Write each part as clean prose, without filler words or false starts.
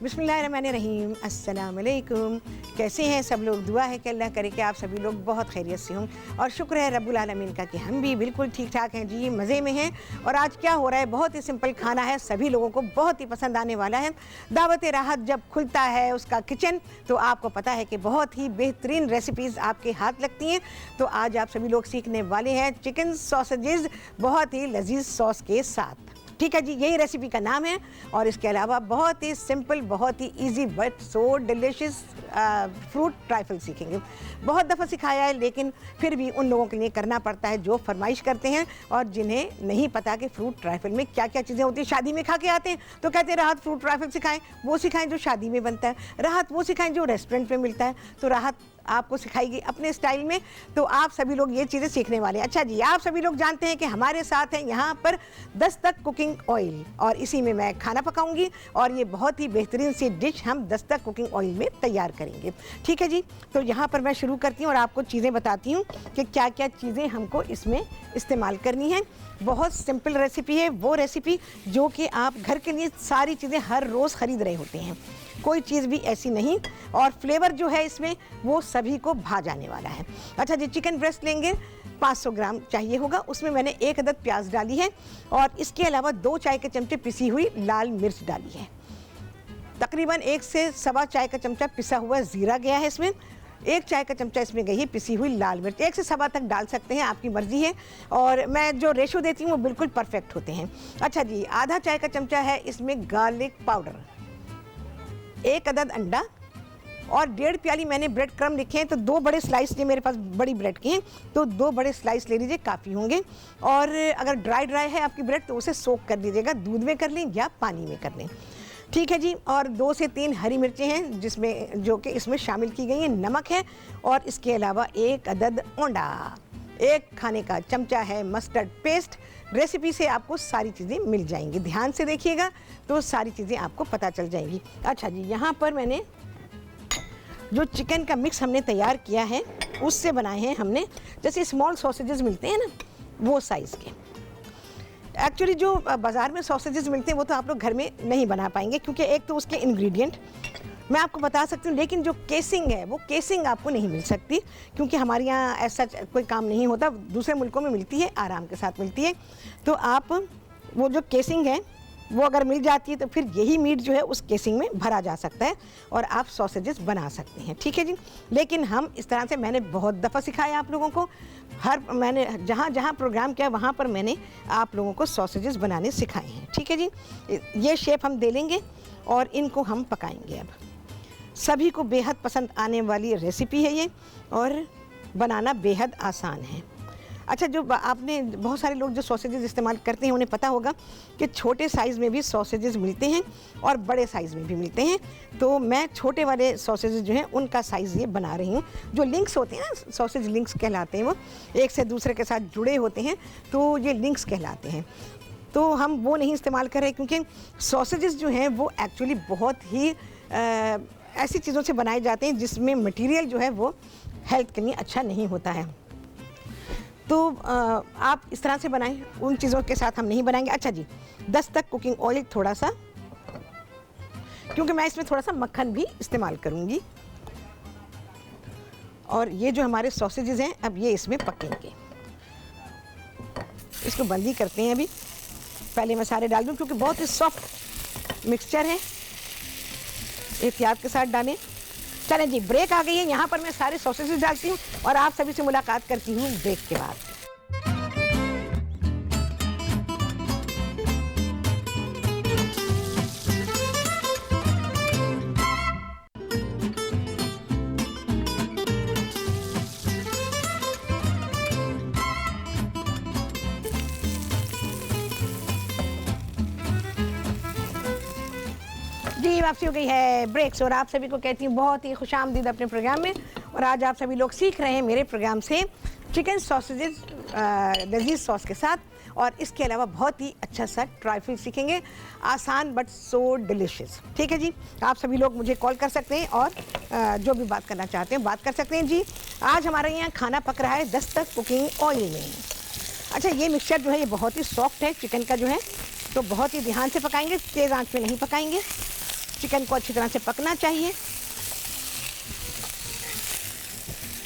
बिस्मिल्लाहिर्रहमानिर्रहीम, अस्सलाम वालेकुम। कैसे हैं सब लोग? दुआ है कि अल्लाह करे कि आप सभी लोग बहुत खैरियत से हों और शुक्र है रब्बुल आलमीन का कि हम भी बिल्कुल ठीक ठाक हैं जी, मज़े में हैं। और आज क्या हो रहा है, बहुत ही सिंपल खाना है, सभी लोगों को बहुत ही पसंद आने वाला है। दावत राहत जब खुलता है उसका किचन, तो आपको पता है कि बहुत ही बेहतरीन रेसिपीज़ आपके हाथ लगती हैं। तो आज आप सभी लोग सीखने वाले हैं चिकन सॉसेजेस बहुत ही लजीज सॉस के साथ। ठीक है जी, यही रेसिपी का नाम है। और इसके अलावा बहुत ही सिंपल, बहुत ही easy but so delicious fruit trifle सीखेंगे। बहुत दफ़ा सिखाया है, लेकिन फिर भी उन लोगों के लिए करना पड़ता है जो फरमाइश करते हैं और जिन्हें नहीं पता कि फ्रूट ट्राइफल में क्या क्या चीज़ें होती हैं। शादी में खा के आते हैं तो कहते हैं राहत फ्रूट ट्राइफल सिखाएं, वो सिखाएं जो शादी में बनता है, राहत वो सिखाएं जो रेस्टोरेंट में मिलता है। तो राहत आपको सिखाएगी अपने स्टाइल में। तो आप सभी लोग ये चीज़ें सीखने वाले हैं। अच्छा जी, आप सभी लोग जानते हैं कि हमारे साथ है यहाँ पर दस्तक कुकिंग ऑयल, और इसी में मैं खाना पकाऊंगी और ये बहुत ही बेहतरीन सी डिश हम दस्तक कुकिंग ऑयल में तैयार करेंगे। ठीक है जी, तो यहाँ पर मैं शुरू करती हूँ और आपको चीज़ें बताती हूँ कि क्या क्या चीज़ें हमको इसमें इस्तेमाल करनी है। बहुत सिंपल रेसिपी है, वो रेसिपी जो कि आप घर के लिए सारी चीज़ें हर रोज़ ख़रीद रहे होते हैं, कोई चीज़ भी ऐसी नहीं। और फ्लेवर जो है इसमें वो सभी को भा जाने वाला है। अच्छा जी, चिकन ब्रेस्ट लेंगे, 500 ग्राम चाहिए होगा। उसमें मैंने 1 अदद प्याज डाली है और इसके अलावा 2 चाय के चमचे पिसी हुई लाल मिर्च डाली है। तकरीबन 1 से सवा चाय का चमचा पिसा हुआ ज़ीरा गया है इसमें। 1 चाय का चमचा इसमें गई है पिसी हुई लाल मिर्च। 1 से सवा तक डाल सकते हैं, आपकी मर्ज़ी है। और मैं जो रेशो देती हूँ वो बिल्कुल परफेक्ट होते हैं। अच्छा जी, आधा चाय का चमचा है इसमें गार्लिक पाउडर, 1 अदद अंडा और 1.5 प्याली मैंने ब्रेड क्रम लिखे हैं। तो 2 बड़े स्लाइस, ये मेरे पास बड़ी ब्रेड के हैं तो 2 बड़े स्लाइस ले लीजिए, काफ़ी होंगे। और अगर ड्राई है आपकी ब्रेड तो उसे सोक कर दीजिएगा, दूध में कर लें या पानी में कर लें। ठीक है जी, और 2 से 3 हरी मिर्चें हैं जिसमें जो कि इसमें शामिल की गई हैं। नमक है और इसके अलावा 1 अदद ओंडा, 1 खाने का चमचा है मस्टर्ड पेस्ट। रेसिपी से आपको सारी चीज़ें मिल जाएंगी, ध्यान से देखिएगा तो सारी चीज़ें आपको पता चल जाएंगी। अच्छा जी, यहाँ पर मैंने जो चिकन का मिक्स हमने तैयार किया है उससे बनाए हैं हमने, जैसे स्मॉल सॉसेजेस मिलते हैं ना, वो साइज़ के। एक्चुअली जो बाज़ार में सॉसेजेस मिलते हैं वो तो आप लोग घर में नहीं बना पाएंगे, क्योंकि एक तो उसके इंग्रेडिएंट मैं आपको बता सकती हूँ, लेकिन जो केसिंग है वो केसिंग आपको नहीं मिल सकती, क्योंकि हमारे यहाँ ऐसा कोई काम नहीं होता। दूसरे मुल्कों में मिलती है, आराम के साथ मिलती है। तो आप वो जो केसिंग है वो अगर मिल जाती है तो फिर यही मीट जो है उस केसिंग में भरा जा सकता है और आप सॉसेजेस बना सकते हैं। ठीक है जी, लेकिन हम इस तरह से, मैंने बहुत दफ़ा सिखाया आप लोगों को, मैंने जहाँ जहाँ प्रोग्राम किया वहाँ पर मैंने आप लोगों को सॉसेजेस बनाने सिखाए हैं। ठीक है जी, ये शेप हम दे लेंगे और इनको हम पकाएंगे। अब सभी को बेहद पसंद आने वाली रेसिपी है ये और बनाना बेहद आसान है। अच्छा, जो आपने बहुत सारे लोग जो सॉसेजेस इस्तेमाल करते हैं उन्हें पता होगा कि छोटे साइज़ में भी सॉसेजेस मिलते हैं और बड़े साइज़ में भी मिलते हैं। तो मैं छोटे वाले सॉसेजेस जो हैं उनका साइज़ ये बना रही हूँ। जो लिंक्स होते हैं ना, सॉसेज लिंक्स कहलाते हैं, वो एक से दूसरे के साथ जुड़े होते हैं तो ये लिंक्स कहलाते हैं। तो हम वो नहीं इस्तेमाल कर रहे, क्योंकि सॉसेजेस जो हैं वो एक्चुअली बहुत ही ऐसी चीज़ों से बनाए जाते हैं जिसमें मटेरियल जो है वो हेल्थ के लिए अच्छा नहीं होता है। तो आप इस तरह से बनाएं, उन चीज़ों के साथ हम नहीं बनाएंगे। अच्छा जी, दस्तक कुकिंग ऑयल थोड़ा सा, क्योंकि मैं इसमें थोड़ा सा मक्खन भी इस्तेमाल करूंगी। और ये जो हमारे सॉसेजेस हैं अब ये इसमें पकेंगे। इसको बंद ही करते हैं अभी, पहले मैं सारे डाल दूं क्योंकि बहुत ही सॉफ्ट मिक्सचर है, एहतियात के साथ डालें। चलें जी, ब्रेक आ गई है, यहाँ पर मैं सारे सॉसेजेस डालती हूँ और आप सभी से मुलाकात करती हूँ ब्रेक के बाद। जी, वापसी हो गई है ब्रेक्स और आप सभी को कहती हूँ बहुत ही खुशामदीद अपने प्रोग्राम में। और आज आप सभी लोग सीख रहे हैं मेरे प्रोग्राम से चिकन सॉसेजेस लजीज सॉस के साथ, और इसके अलावा बहुत ही अच्छा सा ट्राइफल सीखेंगे, आसान बट सो डिलीशियस। ठीक है जी, आप सभी लोग मुझे कॉल कर सकते हैं और जो भी बात करना चाहते हैं बात कर सकते हैं जी। आज हमारे यहाँ खाना पक रहा है दस्तक कुकिंग ऑयल में। अच्छा, ये मिक्सचर जो है ये बहुत ही सॉफ्ट है चिकन का जो है, तो बहुत ही ध्यान से पकाएंगे, तेज़ आंच पे नहीं पकाएंगे। चिकन को अच्छी तरह से पकना चाहिए।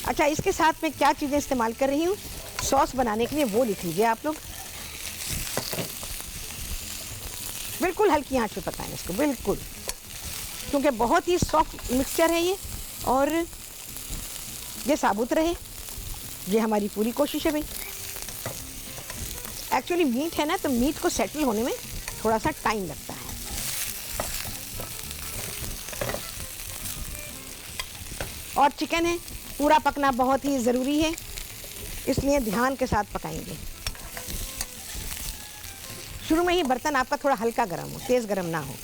अच्छा, इसके साथ में क्या चीज़ें इस्तेमाल कर रही हूँ सॉस बनाने के लिए, वो लिख लीजिए आप लोग। बिल्कुल हल्की आंच पे पकाएं इसको, बिल्कुल, क्योंकि बहुत ही सॉफ्ट मिक्सचर है ये और ये साबुत रहे, ये हमारी पूरी कोशिश है भाई। एक्चुअली मीट है ना, तो मीट को सेटल होने में थोड़ा सा टाइम लगता है। और चिकन है, पूरा पकना बहुत ही ज़रूरी है, इसलिए ध्यान के साथ पकाएंगे। शुरू में ही बर्तन आपका थोड़ा हल्का गर्म हो, तेज़ गर्म ना हो।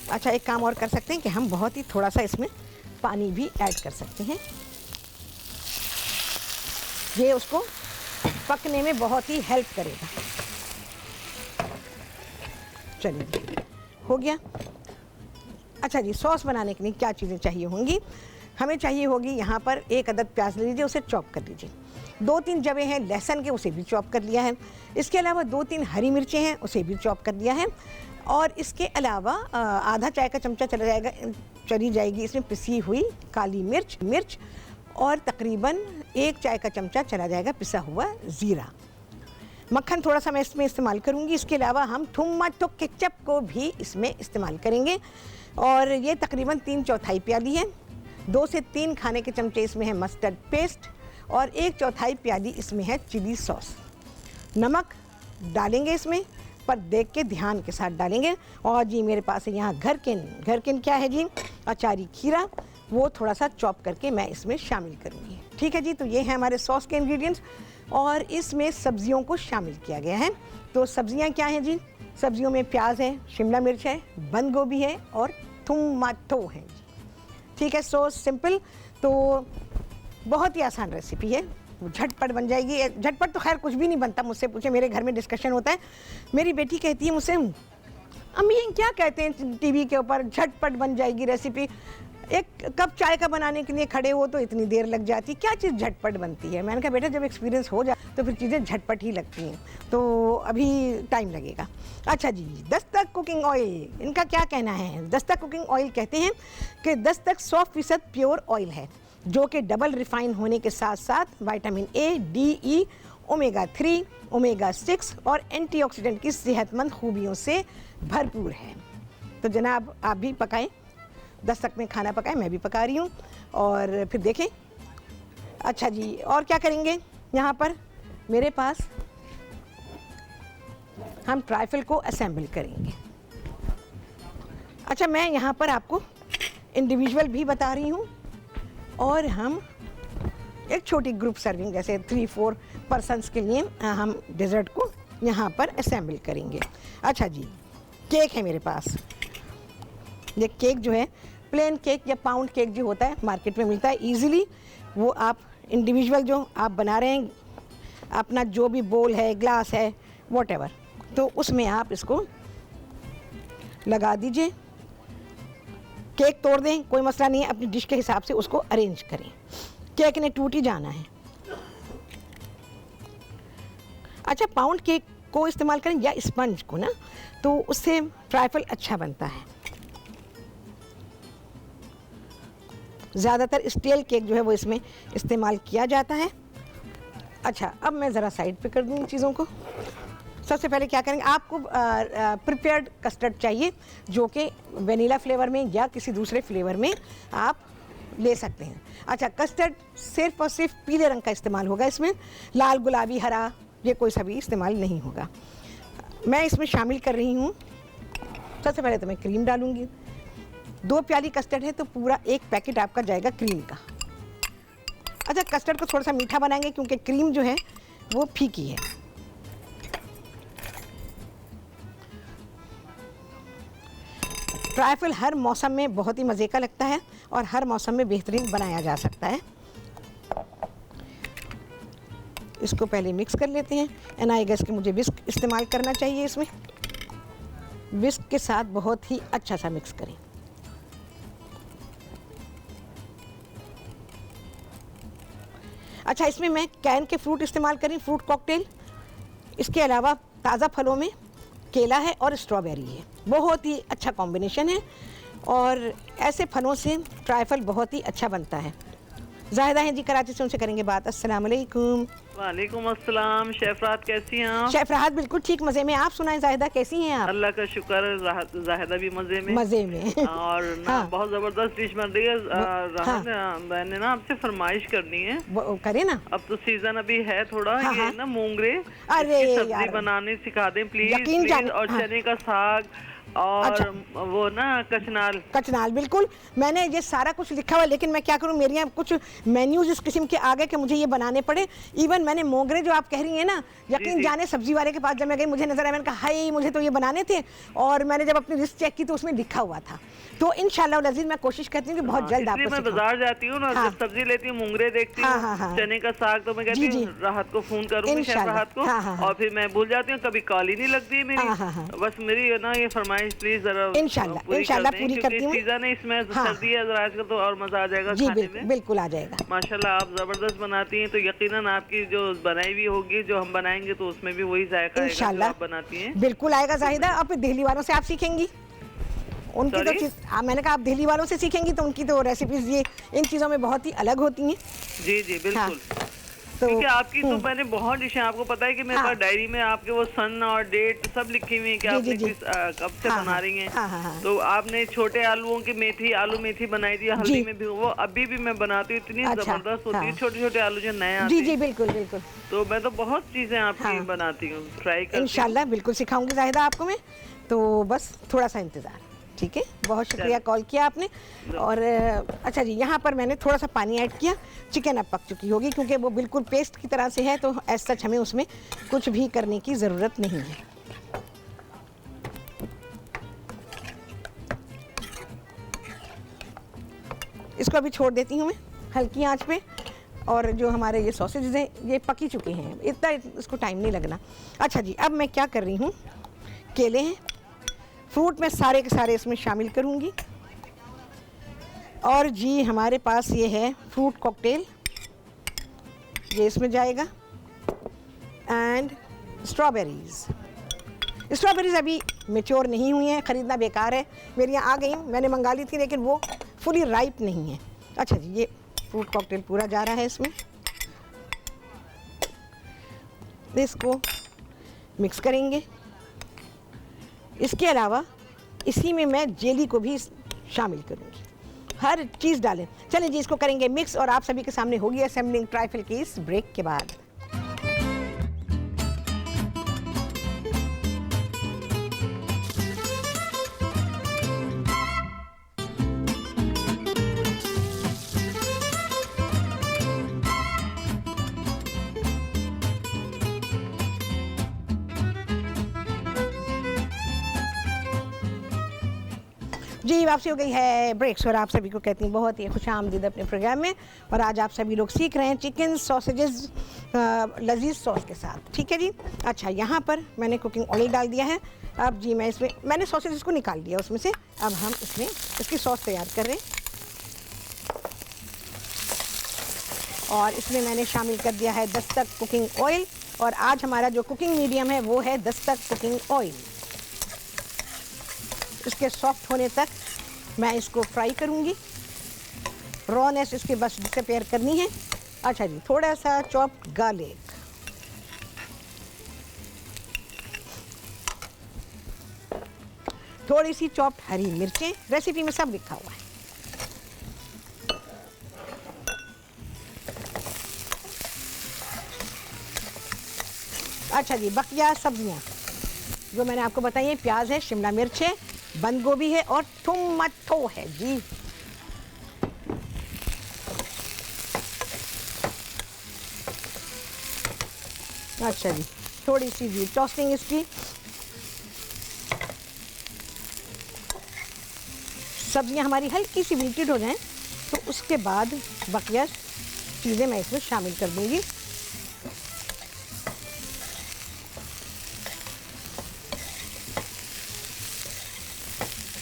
अच्छा, एक काम और कर सकते हैं कि हम बहुत ही थोड़ा सा इसमें पानी भी ऐड कर सकते हैं, ये उसको पकने में बहुत ही हेल्प करेगा। चलिए, हो गया। अच्छा जी, सॉस बनाने के लिए क्या चीज़ें चाहिए होंगी? हमें चाहिए होगी यहाँ पर 1 अदद प्याज ले लीजिए, उसे चॉप कर लीजिए। 2-3 जवे हैं लहसुन के, उसे भी चॉप कर लिया है। इसके अलावा 2-3 हरी मिर्चें हैं, उसे भी चॉप कर लिया है। और इसके अलावा आधा चाय का चमचा चली जाएगी इसमें पिसी हुई काली मिर्च और तकरीबन 1 चाय का चमचा चला जाएगा पिसा हुआ ज़ीरा। मक्खन थोड़ा सा मैं इसमें इस्तेमाल करूँगी। इसके अलावा हम टोमेटो केचप को भी इसमें इस्तेमाल करेंगे और ये तकरीबन 3/4 प्याली है। 2 से 3 खाने के चमचे इसमें है मस्टर्ड पेस्ट और 1/4 प्याली इसमें है चिली सॉस। नमक डालेंगे इसमें, पर देख के ध्यान के साथ डालेंगे। और जी मेरे पास है यहाँ घरकिन क्या है जी, अचारी खीरा, वो थोड़ा सा चॉप करके मैं इसमें शामिल करूँगी। ठीक है जी, तो ये है हमारे सॉस के इंग्रेडिएंट्स और इसमें सब्जियों को शामिल किया गया है। तो सब्जियाँ क्या हैं जी? सब्जियों में प्याज है, शिमला मिर्च है, बंद गोभी है और टमाटो है जी। ठीक है, सो सिंपल, तो बहुत ही आसान रेसिपी है, झटपट बन जाएगी। झटपट तो खैर कुछ भी नहीं बनता, मुझसे पूछे, मेरे घर में डिस्कशन होता है। मेरी बेटी कहती है मुझसे, अम्मी क्या कहते हैं टीवी के ऊपर, झटपट बन जाएगी रेसिपी। एक कप चाय का बनाने के लिए खड़े हो तो इतनी देर लग जाती, क्या चीज़ झटपट बनती है? मैंने कहा बेटा जब एक्सपीरियंस हो जाए तो फिर चीज़ें झटपट ही लगती हैं, तो अभी टाइम लगेगा। अच्छा जी, दस्तक कुकिंग ऑयल, इनका क्या कहना है? दस्तक कुकिंग ऑयल कहते हैं कि दस्तक 100% प्योर ऑयल है जो कि डबल रिफाइन होने के साथ साथ vitamin A, D, E, omega 3, omega 6 और एंटीऑक्सीडेंट की सेहतमंद खूबियों से भरपूर है। तो जनाब आप भी पकाएं, दस्तक में खाना पकाएं, मैं भी पका रही हूँ और फिर देखें। अच्छा जी, और क्या करेंगे? यहाँ पर मेरे पास हम ट्राइफल को असेंबल करेंगे। अच्छा, मैं यहाँ पर आपको इंडिविजुअल भी बता रही हूँ और हम एक छोटी ग्रुप सर्विंग जैसे 3-4 पर्सन्स के लिए हम डेजर्ट को यहाँ पर असेंबल करेंगे। अच्छा जी, केक है मेरे पास। ये केक जो है प्लेन केक या पाउंड केक जो होता है मार्केट में मिलता है इजीली, वो आप इंडिविजुअल जो आप बना रहे हैं, अपना जो भी बोल है, ग्लास है, वॉटेवर, तो उसमें आप इसको लगा दीजिए। केक तोड़ दें, कोई मसला नहीं है, अपनी डिश के हिसाब से उसको अरेंज करें। केक ने टूट ही जाना है। अच्छा, पाउंड केक को इस्तेमाल करें या स्पंज को ना, तो उससे ट्राइफल अच्छा बनता है। ज़्यादातर स्टील केक जो है वो इसमें इस्तेमाल किया जाता है। अच्छा, अब मैं ज़रा साइड पे कर दूँगी चीज़ों को। सबसे पहले क्या करेंगे, आपको प्रिपेयर्ड कस्टर्ड चाहिए जो कि वनीला फ्लेवर में या किसी दूसरे फ्लेवर में आप ले सकते हैं। अच्छा, कस्टर्ड सिर्फ और सिर्फ पीले रंग का इस्तेमाल होगा इसमें, लाल, गुलाबी, हरा ये कोई सा भी इस्तेमाल नहीं होगा। मैं इसमें शामिल कर रही हूँ, सबसे पहले तो मैं क्रीम डालूँगी। 2 प्याली कस्टर्ड है तो पूरा 1 पैकेट आपका जाएगा क्रीम का। अच्छा, कस्टर्ड को थोड़ा सा मीठा बनाएंगे क्योंकि क्रीम जो है वो फीकी है। ट्राइफल हर मौसम में बहुत ही मज़े का लगता है और हर मौसम में बेहतरीन बनाया जा सकता है। इसको पहले मिक्स कर लेते हैं। एंड आई गेस कि मुझे विस्क इस्तेमाल करना चाहिए इसमें। विस्क के साथ बहुत ही अच्छा सा मिक्स करें। अच्छा, इसमें मैं कैन के फ्रूट इस्तेमाल करें, फ्रूट कॉकटेल, इसके अलावा ताज़ा फलों में केला है और स्ट्रॉबेरी है, बहुत ही अच्छा कॉम्बिनेशन है और ऐसे फलों से ट्राइफल बहुत ही अच्छा बनता है। जाहिदा हैं जी कराची से, उनसे करेंगे बात। अस्सलाम वालेकुम। वालेकुम अस्सलाम। शेफ राहत कैसी हैं आप? शेफ राहत बिल्कुल ठीक, मज़े में। आप सुनाएं जाहिदा, कैसी हैं आप? अल्लाह का शुक्र, जाहिदा भी मज़े में। मज़े में और ना हाँ। बहुत ज़बरदस्त डिश बन रही है। राहत मैंने ना आपसे फरमाइश करनी है। करे ना, अब तो सीजन अभी है थोड़ा, हाँ, ये हाँ। ना मूंगरे, अरे सब्जी यार, बनाने सिखा दें प्लीज, यकीन प्लीज। जाने, और हाँ। चने का साग और अच्छा। वो ना कचनाल। कचनाल, बिल्कुल। मैंने ये सारा कुछ लिखा हुआ है, लेकिन मैं क्या करूं, मेरे यहाँ कुछ मेन्यूज इस किस्म के आ गए कि मुझे ये बनाने पड़े। इवन मैंने मोगरे जो आप कह रही हैं ना, यकीन जाने सब्जी वाले के पास जब मैं गई, मुझे नजर आया, मैंने कहा हाय मुझे तो ये बनाने थे, और मैंने जब अपनी लिस्ट चेक की तो उसमें लिखा हुआ था। तो इंशाल्लाह अज़ीज़ मैं कोशिश करती हूँ कि बहुत जल्द आपको मैं बाजार जाती हूँ ना, हाँ। जब सब्जी लेती हूँ, मूंगरे देखती हूँ, चने का साग, तो मैं कहती हूँ राहत को फोन करूंगी, शेफ राहत को, और फिर मैं भूल जाती हूँ, कभी कॉल ही नहीं लगती है मेरी। बस मेरी ना ये फरमाइश प्लीज जरा इंशाल्लाह पूरी करती हूँ। सीजन है, इसमें सर्दी है, जरा आजकल तो और मजा आ जाएगा जी, खाने में। बिल्कुल आ जाएगा। माशाल्लाह आप जबरदस्त बनाती हैं, तो यकीनन आपकी जो बनाई हुई होगी, जो हम बनाएंगे तो उसमें भी वही जायका आएगा जो आप बनाती हैं। बिल्कुल आएगा जाहिदा। अब दिल्ली वालों से आप सीखेंगी, उनकी तो मैंने कहा आप दिल्ली वालों से सीखेंगी तो उनकी तो रेसिपीज ये इन चीज़ों में बहुत ही अलग होती हैं। जी जी बिल्कुल। तो क्योंकि आपकी तो मैंने बहुत डिशें, आपको पता है कि मेरे पास डायरी में आपके वो सन और डेट सब लिखी हुई है कि आपने किस कब से बना रही हैं। तो आपने छोटे आलूओं की मेथी, आलू मेथी बनाई थी हल्दी में भी, वो अभी भी मैं बनाती हूँ, इतनी जबरदस्त होती है। छोटे छोटे आलू जो नए आते हैं। जी बिल्कुल बिल्कुल। तो मैं तो बहुत चीजें आपकी बनाती हूँ, ट्राई करती हूँ। इंशाल्लाह बिल्कुल सिखाऊंगी जाहिदा आपको मैं, तो बस थोड़ा सा इंतजार। ठीक है, बहुत शुक्रिया कॉल किया आपने। और अच्छा जी, यहाँ पर मैंने थोड़ा सा पानी ऐड किया। चिकन अब पक चुकी होगी क्योंकि वो बिल्कुल पेस्ट की तरह से है, तो एज सच हमें उसमें कुछ भी करने की ज़रूरत नहीं है। इसको अभी छोड़ देती हूँ मैं हल्की आंच पे। और जो हमारे ये सॉसेज हैं ये पकी चुके हैं, इतना इसको टाइम नहीं लगना। अच्छा जी, अब मैं क्या कर रही हूँ, केले हैं, फ्रूट में सारे के सारे इसमें शामिल करूँगी। और जी हमारे पास ये है फ्रूट कॉकटेल, ये इसमें जाएगा। एंड स्ट्रॉबेरीज़ अभी मैच्योर नहीं हुई हैं, ख़रीदना बेकार है। मेरे यहाँ आ गई, मैंने मंगा ली थी, लेकिन वो फुली राइप नहीं है। अच्छा जी, ये फ्रूट कॉकटेल पूरा जा रहा है इसमें। इसको मिक्स करेंगे। इसके अलावा इसी में मैं जेली को भी शामिल करूंगी, हर चीज़ डालें। चलें जी, इसको करेंगे मिक्स और आप सभी के सामने होगी असेंबलिंग ट्राइफल की इस ब्रेक के बाद। जी वापसी हो गई है ब्रेक्स, और आप सभी को कहती हूँ बहुत ही खुशामदीद अपने प्रोग्राम में। और आज आप सभी लोग सीख रहे हैं चिकन सॉसेजेस लजीज सॉस के साथ। ठीक है जी। अच्छा, यहाँ पर मैंने कुकिंग ऑयल डाल दिया है। अब जी मैं इसमें मैंने सॉसेजेस को निकाल दिया उसमें से। अब हम इसमें इसकी सॉस तैयार कर रहे हैं। और इसमें मैंने शामिल कर दिया है दस्तक कुकिंग ऑयल। और आज हमारा जो कुकिंग मीडियम है वो है दस्तक कुकिंग ऑयल। इसके सॉफ्ट होने तक मैं इसको फ्राई करूंगी, रॉनेस इसके बस डिसअपीयर करनी है। अच्छा जी, थोड़ा सा चॉप्ड गार्लिक, थोड़ी सी चॉप्ड हरी मिर्चें, रेसिपी में सब लिखा हुआ है। अच्छा जी, बकिया सब्जियां जो मैंने आपको बताई है, प्याज है, शिमला मिर्च है, बंद गोभी है और टमाटो है जी। अच्छा जी, थोड़ी सी जी टॉस्टिंग इसकी। सब्जियां हमारी हल्की सी विल्टेड हो जाएं तो उसके बाद बकिया चीज़ें मैं इसमें शामिल कर दूंगी।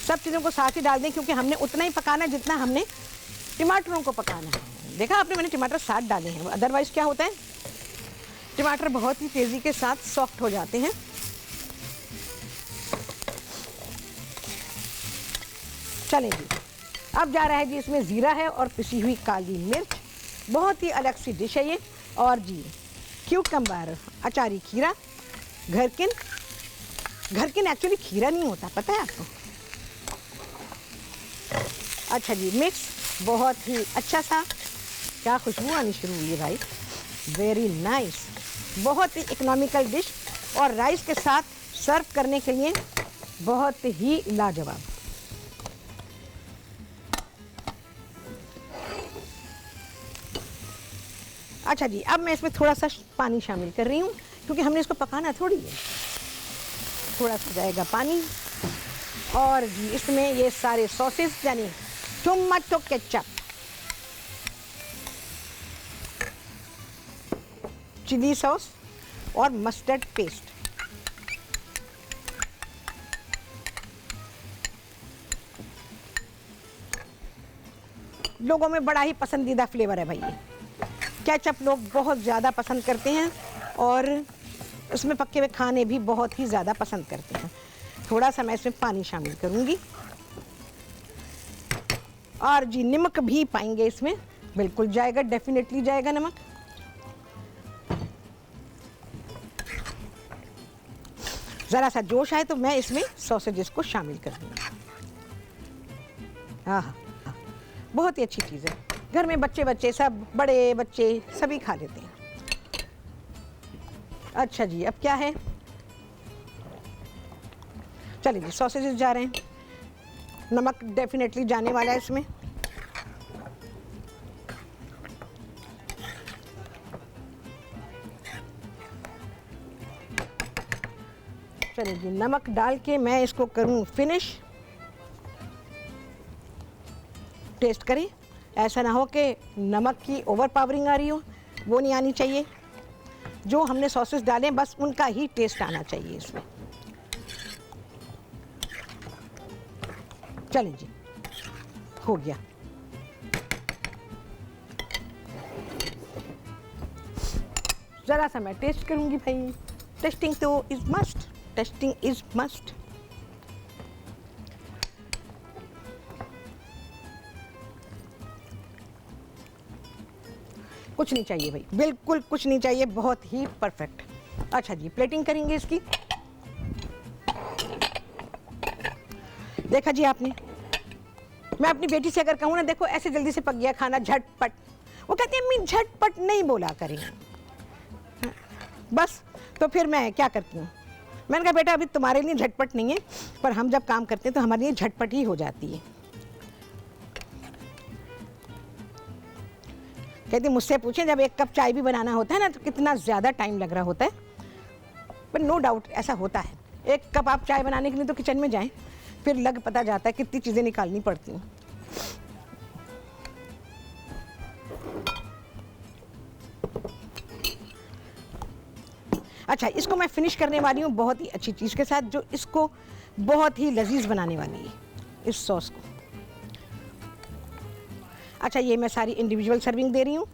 सब चीज़ों को साथ ही डाल दें क्योंकि हमने उतना ही पकाना है जितना हमने टमाटरों को पकाना है। देखा आपने, मैंने टमाटर साथ डाले हैं, अदरवाइज़ क्या होता है टमाटर बहुत ही तेज़ी के साथ सॉफ्ट हो जाते हैं। चलें जी, अब जा रहा है जी इसमें ज़ीरा है और पिसी हुई काली मिर्च। बहुत ही अलग सी डिश है ये। और जी क्यूकम्बर, अचारी खीरा, घरकिन एक्चुअली खीरा नहीं होता, पता है आपको। अच्छा जी, मिक्स बहुत ही अच्छा सा, क्या खुशबू आनी शुरू हुई है भाई, वेरी नाइस। बहुत ही इकोनॉमिकल डिश और राइस के साथ सर्व करने के लिए बहुत ही लाजवाब। अच्छा जी, अब मैं इसमें थोड़ा सा पानी शामिल कर रही हूँ क्योंकि हमने इसको पकाना थोड़ी है। थोड़ा सा जाएगा पानी। और जी इसमें ये सारे सॉसेस यानी टोमेटो केचप, चिली सॉस और मस्टर्ड पेस्ट। लोगों में बड़ा ही पसंदीदा फ्लेवर है भाई ये। केचप लोग बहुत ज़्यादा पसंद करते हैं और उसमें पके हुए खाने भी बहुत ही ज़्यादा पसंद करते हैं। थोड़ा सा मैं इसमें पानी शामिल करूँगी और जी नमक भी पाएंगे इसमें, बिल्कुल जाएगा, डेफिनेटली जाएगा नमक। ज़रा सा जोश आए तो मैं इसमें सॉसेजेस को शामिल कर दूँगी। हाँ, बहुत ही अच्छी चीज़ है। घर में बच्चे सब, बड़े बच्चे सभी खा लेते हैं। अच्छा जी, अब क्या है, चलिए जी सॉसेजेस जा रहे हैं। नमक डेफिनेटली जाने वाला है इसमें। चलिए जी, नमक डाल के मैं इसको करूँ फिनिश। टेस्ट करें, ऐसा ना हो कि नमक की ओवर पावरिंग आ रही हो, वो नहीं आनी चाहिए। जो हमने सॉसेस डाले बस उनका ही टेस्ट आना चाहिए इसमें। चलिए जी, हो गया। ज़रा सा मैं टेस्ट करूंगी भाई, टेस्टिंग तो is must, testing is must. कुछ नहीं चाहिए भाई, बिल्कुल कुछ नहीं चाहिए, बहुत ही परफेक्ट। अच्छा जी, प्लेटिंग करेंगे इसकी। देखा जी आपने, मैं अपनी बेटी से अगर कहूँ ना, देखो ऐसे जल्दी से पक गया खाना, झटपट, वो कहती है अम्मी झटपट नहीं बोला करें बस। तो फिर मैं क्या करती हूँ, मैंने कहा बेटा अभी तुम्हारे लिए झटपट नहीं है, पर हम जब काम करते हैं तो हमारे लिए झटपट ही हो जाती है। कहती मुझसे पूछें, जब एक कप चाय भी बनाना होता है ना तो कितना ज़्यादा टाइम लग रहा होता है, पर नो डाउट ऐसा होता है। एक कप आप चाय बनाने के लिए तो किचन में जाएं, फिर लग पता जाता है कितनी चीज़ें निकालनी पड़ती हैं। अच्छा, इसको मैं फिनिश करने वाली हूँ बहुत ही अच्छी चीज़ के साथ, जो इसको बहुत ही लजीज बनाने वाली है, इस सॉस को। अच्छा, ये मैं सारी इंडिविजुअल सर्विंग दे रही हूँ।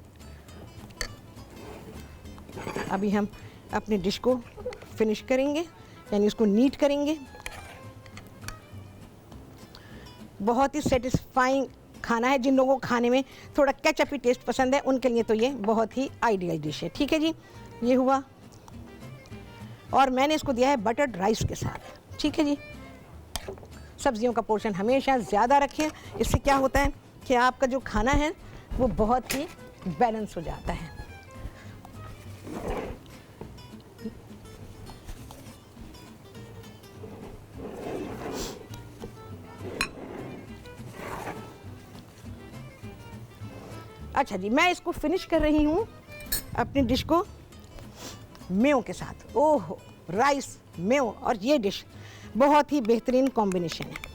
अभी हम अपने डिश को फिनिश करेंगे, यानी उसको नीट करेंगे। बहुत ही सेटिस्फाइंग खाना है। जिन लोगों को खाने में थोड़ा केचपी टेस्ट पसंद है उनके लिए तो ये बहुत ही आइडियल डिश है। ठीक है जी, ये हुआ। और मैंने इसको दिया है बटर्ड राइस के साथ। ठीक है जी, सब्जियों का पोर्शन हमेशा ज़्यादा रखें, इससे क्या होता है कि आपका जो खाना है वो बहुत ही बैलेंस हो जाता है। अच्छा जी, मैं इसको फिनिश कर रही हूँ अपनी डिश को मेयो के साथ। ओह, राइस मेयो और ये डिश बहुत ही बेहतरीन कॉम्बिनेशन है।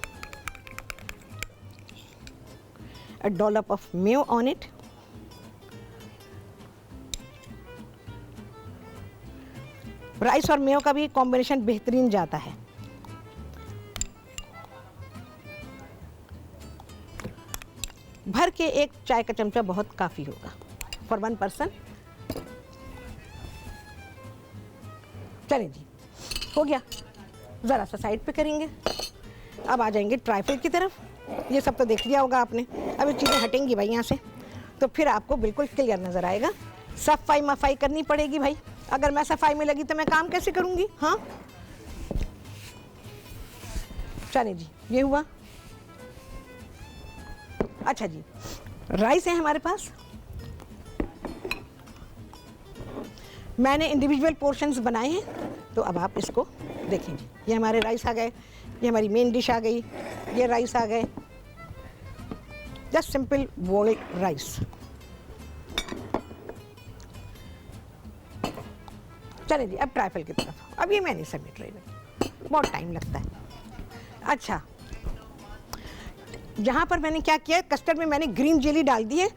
A dollop of mayo on it. Rice और मेयो का भी कॉम्बिनेशन बेहतरीन जाता है। भर के एक चाय का चमचा बहुत काफ़ी होगा फॉर वन पर्सन। चलें जी, हो गया, ज़रा सा साइड पे करेंगे। अब आ जाएंगे ट्राइफल की तरफ। ये सब तो देख लिया होगा आपने, अब ये चीज़ें हटेंगी भाई यहाँ से, तो फिर आपको बिल्कुल क्लियर नज़र आएगा। सफाई मफाई करनी पड़ेगी भाई, अगर मैं सफाई में लगी तो मैं काम कैसे करूँगी? हाँ, चले जी, ये हुआ। अच्छा जी, राइस है हमारे पास। मैंने इंडिविजुअल पोर्शंस बनाए हैं, तो अब आप इसको देखें जी। ये हमारे राइस आ गए, ये हमारी मेन डिश आ गई, ये राइस आ गए, जस्ट सिंपल बॉइल्ड राइस। चलें जी, अब ट्राइफल की तरफ। अब ये मैं नहीं समेट रही हूँ, बहुत टाइम लगता है। अच्छा, यहाँ पर मैंने क्या किया, कस्टर्ड में मैंने ग्रीन जेली डाल दी है,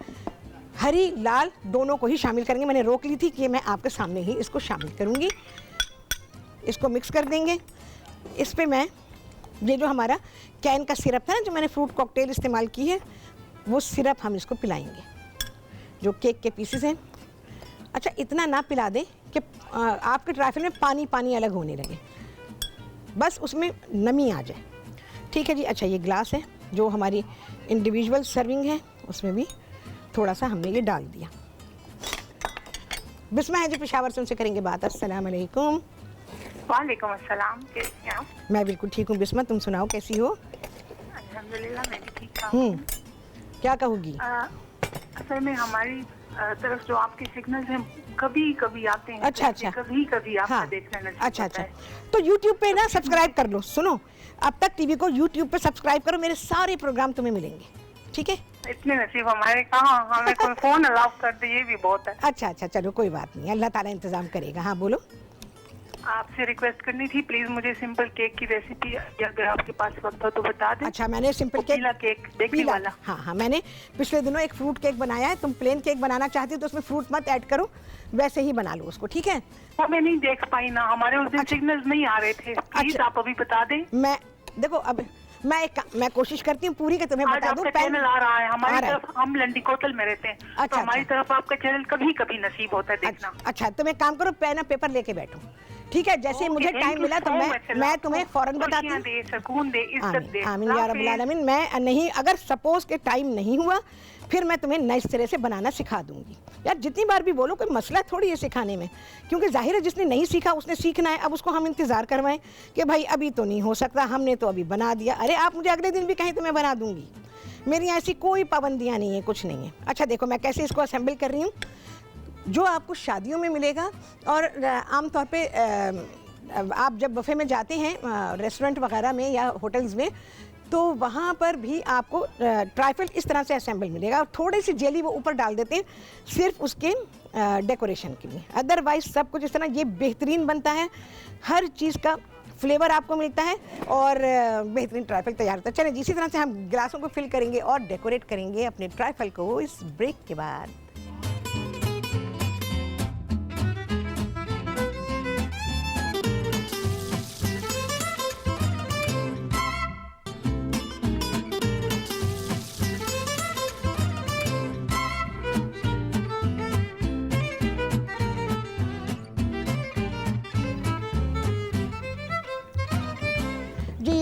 हरी लाल दोनों को ही शामिल करेंगे। मैंने रोक ली थी कि मैं आपके सामने ही इसको शामिल करूँगी। इसको मिक्स कर देंगे। इस पे मैं ये जो हमारा कैन का सिरप था ना, जो मैंने फ्रूट कॉकटेल इस्तेमाल की है, वो सिरप हम इसको पिलाएंगे, जो केक के पीसेस हैं। अच्छा, इतना ना पिला दें कि आपके ट्राइफल में पानी पानी अलग होने लगे, बस उसमें नमी आ जाए। ठीक है जी। अच्छा, ये ग्लास है जो हमारी इंडिविजुअल सर्विंग है, उसमें भी थोड़ा सा हमने ये डाल दिया। बिस्मा है जी पेशावर से, उनसे करेंगे बात। अस्सलाम वालेकुम। वालेकुम अस्सलाम, कैसी हैं आप? मैं बिल्कुल ठीक हूँ बिस्मा, तुम सुनाओ कैसी हो? अल्हम्दुलिल्लाह मैं भी ठीक हूँ। क्या कहोगी? असल में हमारी तरफ जो आपके सिग्नल्स हैं कभी कभी आते हैं। अच्छा अच्छा, कभी कभी आपका हाँ, देखना नसीब अच्छा होता अच्छा है। तो यूट्यूब पे ना सब्सक्राइब कर लो। सुनो, अब तक टीवी को यूट्यूब पे सब्सक्राइब करो, मेरे सारे प्रोग्राम तुम्हें मिलेंगे। ठीक है? इतने नसीब हमारे कहाँ, हमें कोई फोन अलाउ कर दे ये भी बहुत है। अच्छा अच्छा, चलो कोई बात नहीं, अल्लाह ताला इंतजाम करेगा। हाँ बोलो। आपसे रिक्वेस्ट करनी थी, प्लीज मुझे सिंपल केक की रेसिपी अगर आपके पास वक्त हो तो बता दें। अच्छा, मैंने सिंपल केक बेकरी वाला। हाँ हाँ, मैंने पिछले दिनों एक फ्रूट केक बनाया है। तुम प्लेन केक बनाना चाहती हो तो उसमें फ्रूट मत ऐड करो, वैसे ही बना लो उसको। ठीक है? वो मैं नहीं देख पाई ना, हमारे उस दिन सिग्नल्स नहीं आ रहे थे। प्लीज आप अभी बता दें। मैं देखो, अब मैं कोशिश करती हूँ पूरी के तुम्हें बता दूं। चैनल आ रहा है हमारी तरफ, हम लंडी कोतल में रहते हैं। अच्छा, तो हमारी तरफ आपका चैनल कभी कभी नसीब होता है देखना। अच्छा, तुम एक काम करो, पेन और पेपर लेके बैठो। ठीक है? जैसे मुझे टाइम मिला तो मैं तुम्हें फौरन बताती हूँ। सुकून दे, इज्जत दे। आमीन या रब्बुल आलमीन। मैं नहीं, अगर सपोज के टाइम नहीं हुआ फिर मैं तुम्हें नए सिरे से बनाना सिखा दूंगी। यार जितनी बार भी बोलो, कोई मसला थोड़ी है सिखाने में, क्योंकि जाहिर है जिसने नहीं सीखा उसने सीखना है। अब उसको हम इंतज़ार करवाएं कि भाई अभी तो नहीं हो सकता, हमने तो अभी बना दिया। अरे आप मुझे अगले दिन भी कहें तो मैं बना दूंगी, मेरी ऐसी कोई पाबंदियाँ नहीं है, कुछ नहीं है। अच्छा देखो, मैं कैसे इसको असेंबल कर रही हूँ। जो आपको शादियों में मिलेगा और आमतौर पर आप जब बफे में जाते हैं रेस्टोरेंट वगैरह में या होटल्स में, तो वहाँ पर भी आपको ट्राइफल इस तरह से असेंबल मिलेगा और थोड़ी सी जेली वो ऊपर डाल देते हैं सिर्फ उसके डेकोरेशन के लिए। अदरवाइज सब कुछ इस तरह ये बेहतरीन बनता है, हर चीज़ का फ्लेवर आपको मिलता है और बेहतरीन ट्राइफल तैयार होता है। चलें, इसी तरह से हम गिलासों को फिल करेंगे और डेकोरेट करेंगे अपने ट्राइफल को इस ब्रेक के बाद।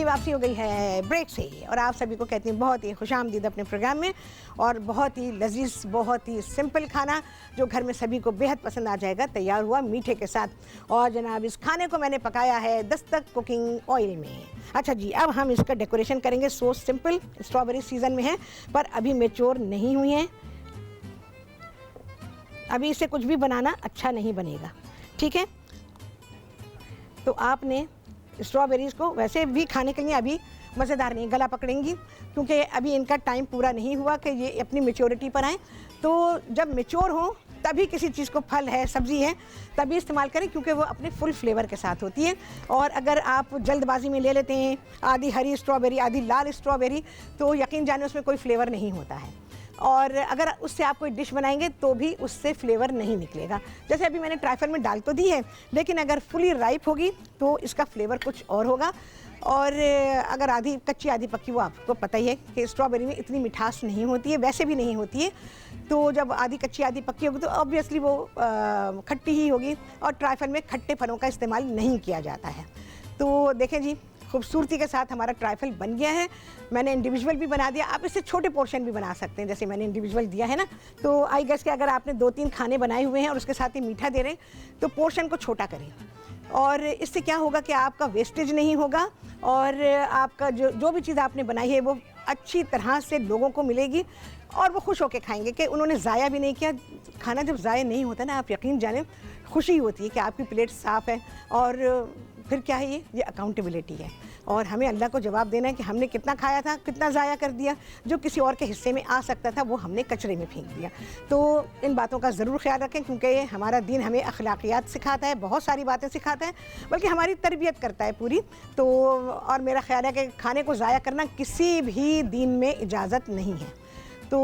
वापसी हो गई है ब्रेक से और आप सभी को कहती हूँ बहुत ही खुशामदीद अपने प्रोग्राम में। और बहुत ही लजीज, बहुत ही सिंपल खाना जो घर में सभी को बेहद पसंद आ जाएगा तैयार हुआ मीठे के साथ। और जनाब इस खाने को मैंने पकाया है दस्तक कुकिंग ऑयल में। अच्छा जी, अब हम इसका डेकोरेशन करेंगे। सो सिंपल, स्ट्रॉबेरी सीज़न में है पर अभी मैच्योर नहीं हुई हैं, अभी इसे कुछ भी बनाना अच्छा नहीं बनेगा। ठीक है? तो आपने स्ट्रॉबेरीज़ को वैसे भी खाने के लिए अभी मज़ेदार नहीं, गला पकड़ेंगी क्योंकि अभी इनका टाइम पूरा नहीं हुआ कि ये अपनी मैच्योरिटी पर आए। तो जब मैच्योर हो तभी किसी चीज़ को, फल है, सब्ज़ी है, तभी इस्तेमाल करें क्योंकि वो अपने फुल फ्लेवर के साथ होती है। और अगर आप जल्दबाजी में ले लेते हैं आधी हरी स्ट्रॉबेरी आधी लाल स्ट्रॉबेरी, तो यकीन जाने उसमें कोई फ्लेवर नहीं होता है। और अगर उससे आप कोई डिश बनाएंगे तो भी उससे फ्लेवर नहीं निकलेगा। जैसे अभी मैंने ट्राइफल में डाल तो दी है, लेकिन अगर फुली राइप होगी तो इसका फ्लेवर कुछ और होगा। और अगर आधी कच्ची आधी पक्की, वो आपको पता ही है कि स्ट्रॉबेरी में इतनी मिठास नहीं होती है, वैसे भी नहीं होती है। तो जब आधी कच्ची आधी पक्की होगी तो ऑब्वियसली वो खट्टी ही होगी, और ट्राइफल में खट्टे फलों का इस्तेमाल नहीं किया जाता है। तो देखें जी, खूबसूरती के साथ हमारा ट्राइफल बन गया है। मैंने इंडिविजुअल भी बना दिया, आप इससे छोटे पोर्शन भी बना सकते हैं, जैसे मैंने इंडिविजुअल दिया है ना। तो आई गेस कि अगर आपने 2-3 खाने बनाए हुए हैं और उसके साथ ही मीठा दे रहे हैं तो पोर्शन को छोटा करें, और इससे क्या होगा कि आपका वेस्टेज नहीं होगा, और आपका जो भी चीज़ आपने बनाई है वो अच्छी तरह से लोगों को मिलेगी, और वो खुश होकर खाएंगे कि उन्होंने ज़ाया भी नहीं किया। खाना जब ज़ाया नहीं होता ना, आप यकीन जानें, खुशी होती है कि आपकी प्लेट साफ़ है। और फिर क्या है, ये अकाउंटेबिलिटी है, और हमें अल्लाह को जवाब देना है कि हमने कितना खाया था, कितना ज़ाया कर दिया। जो किसी और के हिस्से में आ सकता था वो हमने कचरे में फेंक दिया। तो इन बातों का ज़रूर ख्याल रखें, क्योंकि हमारा दीन हमें अखलाकियात सिखाता है, बहुत सारी बातें सिखाता है, बल्कि हमारी तरबियत करता है पूरी। तो और मेरा ख्याल है कि खाने को ज़ाया करना किसी भी दीन में इजाज़त नहीं है। तो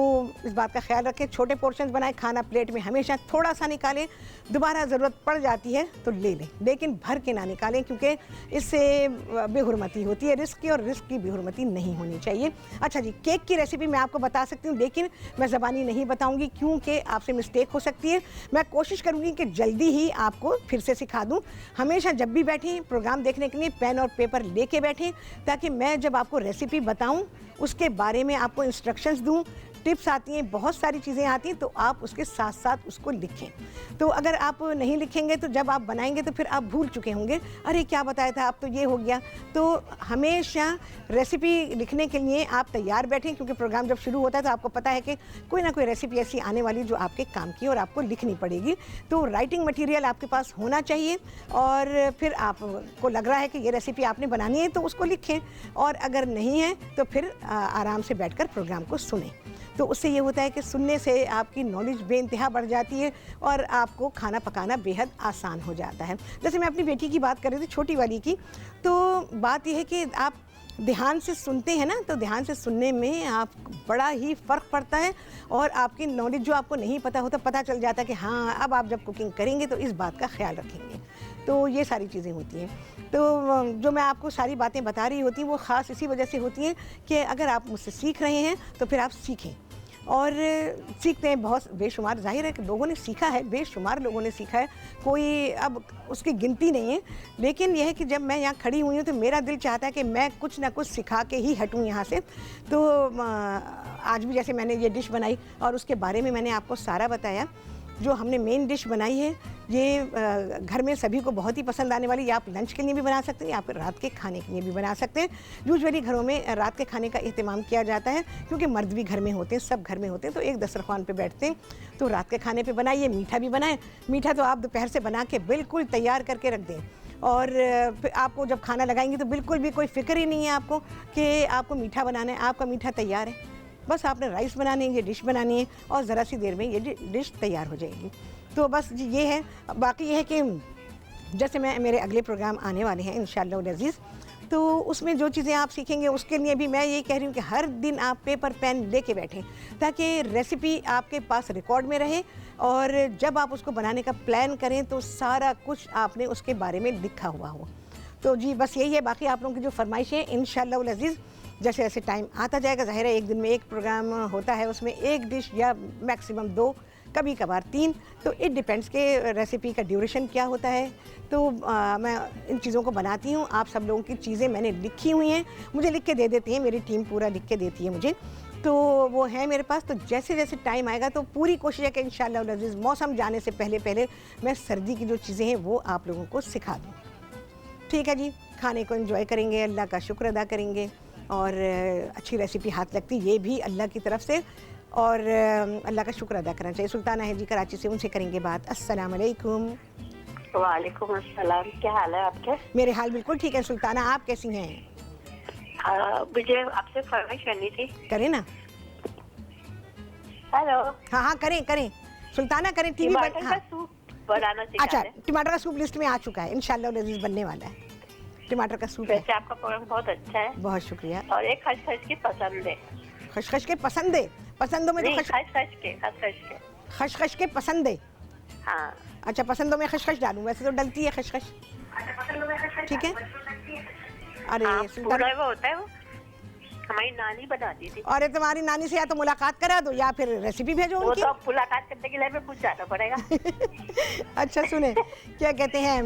इस बात का ख्याल रखें, छोटे पोर्शंस बनाएं, खाना प्लेट में हमेशा थोड़ा सा निकालें, दोबारा ज़रूरत पड़ जाती है तो ले लें, लेकिन भर के ना निकालें, क्योंकि इससे बेहुरमती होती है रिस्क की, और रिस्क की बेहुरमती नहीं होनी चाहिए। अच्छा जी, केक की रेसिपी मैं आपको बता सकती हूँ, लेकिन मैं ज़बानी नहीं बताऊँगी, क्योंकि आपसे मिस्टेक हो सकती है। मैं कोशिश करूँगी कि जल्दी ही आपको फिर से सिखा दूँ। हमेशा जब भी बैठें प्रोग्राम देखने के लिए पेन और पेपर लेके बैठें, ताकि मैं जब आपको रेसिपी बताऊँ उसके बारे में आपको इंस्ट्रक्शंस दूँ। टिप्स आती हैं, बहुत सारी चीज़ें आती हैं, तो आप उसके साथ साथ उसको लिखें। तो अगर आप नहीं लिखेंगे तो जब आप बनाएंगे तो फिर आप भूल चुके होंगे, अरे क्या बताया था, अब तो ये हो गया। तो हमेशा रेसिपी लिखने के लिए आप तैयार बैठें, क्योंकि प्रोग्राम जब शुरू होता है तो आपको पता है कि कोई ना कोई रेसिपी ऐसी आने वाली जो आपके काम की और आपको लिखनी पड़ेगी। तो राइटिंग मटीरियल आपके पास होना चाहिए, और फिर आपको लग रहा है कि ये रेसिपी आपने बनानी है तो उसको लिखें, और अगर नहीं है तो फिर आराम से बैठकर प्रोग्राम को सुनें। तो उससे ये होता है कि सुनने से आपकी नॉलेज बेइंतहा बढ़ जाती है, और आपको खाना पकाना बेहद आसान हो जाता है। जैसे मैं अपनी बेटी की बात कर रही थी, छोटी वाली की, तो बात यह है कि आप ध्यान से सुनते हैं ना, तो ध्यान से सुनने में आप बड़ा ही फ़र्क पड़ता है, और आपकी नॉलेज जो आपको नहीं पता होता पता चल जाता है कि हाँ, अब आप जब कुकिंग करेंगे तो इस बात का ख्याल रखेंगे। तो ये सारी चीज़ें होती हैं। तो जो मैं आपको सारी बातें बता रही होती हैं वो ख़ास इसी वजह से होती हैं कि अगर आप मुझसे सीख रहे हैं तो फिर आप सीखें, और सीखते हैं बहुत बेशुमार। जाहिर है कि लोगों ने सीखा है, बेशुमार लोगों ने सीखा है, कोई अब उसकी गिनती नहीं है। लेकिन यह है कि जब मैं यहाँ खड़ी हुई हूँ तो मेरा दिल चाहता है कि मैं कुछ ना कुछ सिखा के ही हटूँ यहाँ से। तो आज भी जैसे मैंने ये डिश बनाई और उसके बारे में मैंने आपको सारा बताया। जो हमने मेन डिश बनाई है ये घर में सभी को बहुत ही पसंद आने वाली। आप लंच के लिए भी बना सकते हैं, आप रात के खाने के लिए भी बना सकते हैं। यूजुअली घरों में रात के खाने का एहतमाम किया जाता है, क्योंकि मर्द भी घर में होते हैं, सब घर में होते हैं, तो एक दस्तरखान पे बैठते हैं। तो रात के खाने पे बनाइए, मीठा भी बनाएं। मीठा तो आप दोपहर से बना के बिल्कुल तैयार करके रख दें, और फिर आपको जब खाना लगाएंगे तो बिल्कुल भी कोई फ़िक्र ही नहीं है आपको कि आपको मीठा बनाना है। आपका मीठा तैयार है, बस आपने राइस बनाने है, ये डिश बनानी है, और ज़रा सी देर में ये डिश तैयार हो जाएगी। तो बस ये है। बाकी ये है कि जैसे मेरे अगले प्रोग्राम आने वाले हैं इंशाअल्लाह अज़ीज़, तो उसमें जो चीज़ें आप सीखेंगे उसके लिए भी मैं यही कह रही हूँ कि हर दिन आप पेपर पेन लेके बैठें, ताकि रेसिपी आपके पास रिकॉर्ड में रहे, और जब आप उसको बनाने का प्लान करें तो सारा कुछ आपने उसके बारे में लिखा हुआ हो। तो जी बस यही है। बाकी आप लोगों की जो फरमाइशें इंशाअल्लाह अज़ीज़ जैसे जैसे टाइम आता जाएगा, ज़ाहिर है एक दिन में एक प्रोग्राम होता है, उसमें एक डिश या मैक्सिमम 2, कभी कभार 3, तो इट डिपेंड्स के रेसिपी का ड्यूरेशन क्या होता है। तो मैं इन चीज़ों को बनाती हूँ। आप सब लोगों की चीज़ें मैंने लिखी हुई हैं, मुझे लिख के दे देती हैं, मेरी टीम पूरा लिख के देती है मुझे, तो वो है मेरे पास। तो जैसे जैसे टाइम आएगा तो पूरी कोशिश है कि इंशाअल्लाह अज़ीज़ मौसम जाने से पहले पहले मैं सर्दी की जो चीज़ें हैं वो आप लोगों को सिखा दूँ। ठीक है जी, खाने को एंजॉय करेंगे, अल्लाह का शुक्र अदा करेंगे, और अच्छी रेसिपी हाथ लगती ये भी अल्लाह की तरफ से, और अल्लाह का शुक्र अदा करना चाहिए। सुल्ताना है जी कराची से, उनसे करेंगे बात। अस्सलाम वालेकुम। वालेकुम अस्सलाम, क्या हाल है आपके? मेरे हाल बिल्कुल ठीक है सुल्ताना, आप कैसी हैं? मुझे आपसे फरमाइश करनी थी। करें ना? हेलो। हाँ हाँ करें करें सुल्ताना, करें। टीवी टमाटर का सूप बनाना सिखा अच्छा, दें। टमाटर का सूप लिस्ट में आ चुका है, इंशाअल्लाह अज़ीज़ बनने वाला है टमाटर का सूप। वैसे आपका प्रोग्राम बहुत अच्छा है, बहुत शुक्रिया। और एक खसखस की पसंद है। खसखस के पसंद है? पसंदों में तो खसखस के पसंद है। हाँ। अच्छा, पसंदों में खसखस डालूं? वैसे तो डलती है खसखस। ठीक है। अरे पुलाव होता है वो, हमारी नानी बनाती थी। अरे तुम्हारी नानी से या तो मुलाकात करा दो या फिर रेसिपी भेजो उनकी। वो तो मुलाकात करने के लिए हमें कुछ जाना पड़ेगा। अच्छा सुने, क्या कहते हैं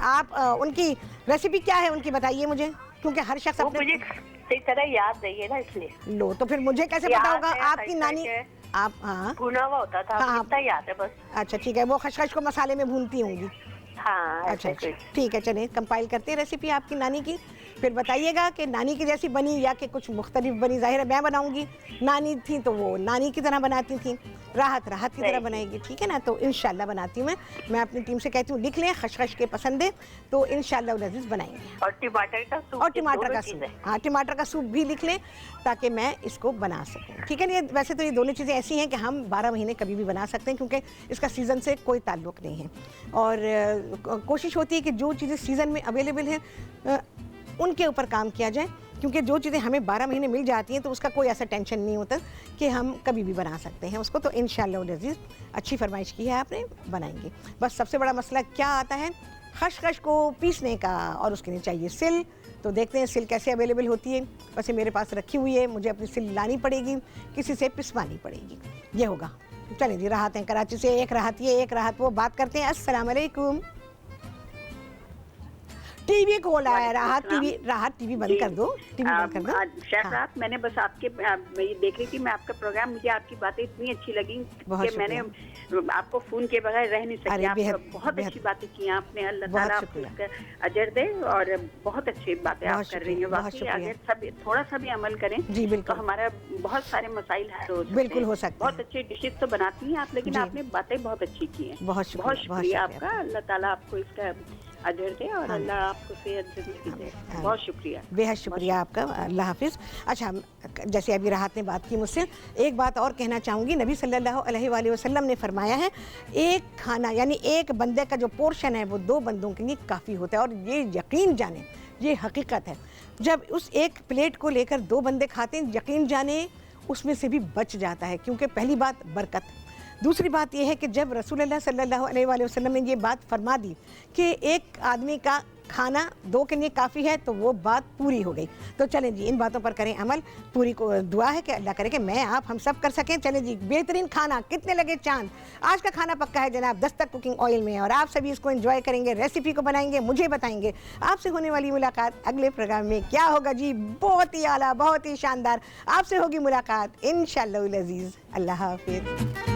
आप उनकी रेसिपी क्या है उनकी बताइए मुझे, क्योंकि हर शख्स अपने मुझे सही तरह याद नहीं है ना इसलिए। लो तो फिर मुझे कैसे पता होगा आपकी नानी। आप हाँ भुना हुआ होता था, इतना याद है बस। अच्छा ठीक है, वो खसखस को मसाले में भूनती होंगी। हाँ अच्छा ठीक है, चलिए कंपाइल करते हैं रेसिपी आपकी नानी की, फिर बताइएगा कि नानी की जैसी बनी या कि कुछ मुख्तलिफ बनी। जाहिर है मैं बनाऊंगी, नानी थी तो वो नानी की तरह बनाती थी, राहत की तरह बनाएगी, ठीक है ना। तो इंशाल्लाह बनाती हूँ मैं अपनी टीम से कहती हूँ लिख लें, खसखस के पसंद है तो इंशाल्लाह लजीज बनाएंगे। और टमाटर का सूप, हाँ टमाटर का सूप भी लिख लें ताकि मैं इसको बना सकूँ, ठीक है। ये वैसे तो ये दोनों चीज़ें ऐसी हैं कि हम 12 महीने कभी भी बना सकते हैं क्योंकि इसका सीज़न से कोई ताल्लुक़ नहीं है। और कोशिश होती है कि जो चीज़ें सीज़न में अवेलेबल हैं उनके ऊपर काम किया जाए, क्योंकि जो चीज़ें हमें 12 महीने मिल जाती हैं तो उसका कोई ऐसा टेंशन नहीं होता कि हम कभी भी बना सकते हैं उसको। तो इंशाअल्लाह लजीज़, अच्छी फरमाइश की है आपने, बनाएंगे। बस सबसे बड़ा मसला क्या आता है, खसखस को पीसने का, और उसके लिए चाहिए सिल। तो देखते हैं सिल कैसे अवेलेबल होती है। वैसे मेरे पास रखी हुई है, मुझे अपनी सिल लानी पड़ेगी, किसी से पिसवानी पड़ेगी, ये होगा। चलें जी, राहत हैं कराची से, एक राहत ये एक राहत वो, बात करते हैं। अस्सलाम वालेकुम। टीवी खोला है, राहत टीवी बंद कर दो, टीवी बंद कर दो। शेफ साहब, मैंने बस आपके देख रही थी मैं आपका प्रोग्राम, मुझे आपकी बातें इतनी अच्छी लगी कि मैंने आपको फोन के बगैर रह नहीं सकती। आप बहुत अच्छी बातें की आपने, अल्लाह ताला आपको इसका अजर दे, और बहुत अच्छी बातें आप कर रही हैं। वाकई अगर सब थोड़ा सा भी अमल करें तो हमारा बहुत सारे मसाइल हल हो सकते हैं। बिल्कुल हो सकता है। बहुत अच्छी डिशेज तो बनाती हैं आप, लेकिन आपने बातें बहुत अच्छी की हैं। बहुत शुक्रिया आपका, अल्लाह ताला आपको इसका अजर दे और अल्लाह आपको सेहत जिंदगी दे। बहुत शुक्रिया, बेहद शुक्रिया आपका, अल्लाह हाफिज़। अच्छा, जैसे अभी राहत ने बात की मुझसे, एक बात और कहना चाहूँगी। नबी सल्लल्लाहु अलैहि वसल्लम ने फरमाया है एक खाना यानी एक बंदे का जो पोर्शन है वो 2 बंदों के लिए काफ़ी होता है। और ये यकीन जाने, ये हकीकत है, जब उस एक प्लेट को लेकर 2 बंदे खाते हैं, यकीन जाने उसमें से भी बच जाता है। क्योंकि पहली बात बरकत, दूसरी बात यह है कि जब रसूलुल्लाह सल्लल्लाहु अलैहि वसल्लम ने ये बात फरमा दी कि एक आदमी का खाना 2 के लिए काफ़ी है, तो वो बात पूरी हो गई। तो चलें जी, इन बातों पर करें अमल। पूरी को दुआ है कि अल्लाह करे कि मैं आप हम सब कर सकें। चलें जी, बेहतरीन खाना, कितने लगे चांद। आज का खाना पक्का है जनाब दस्तक कुकिंग ऑयल में, और आप सभी इसको एंजॉय करेंगे, रेसिपी को बनाएंगे, मुझे बताएंगे। आपसे होने वाली मुलाकात अगले प्रोग्राम में क्या होगा जी, बहुत ही आला, बहुत ही शानदार आपसे होगी मुलाकात इंशाअल्लाह अज़ीज़। अल्लाह हाफ़िज़।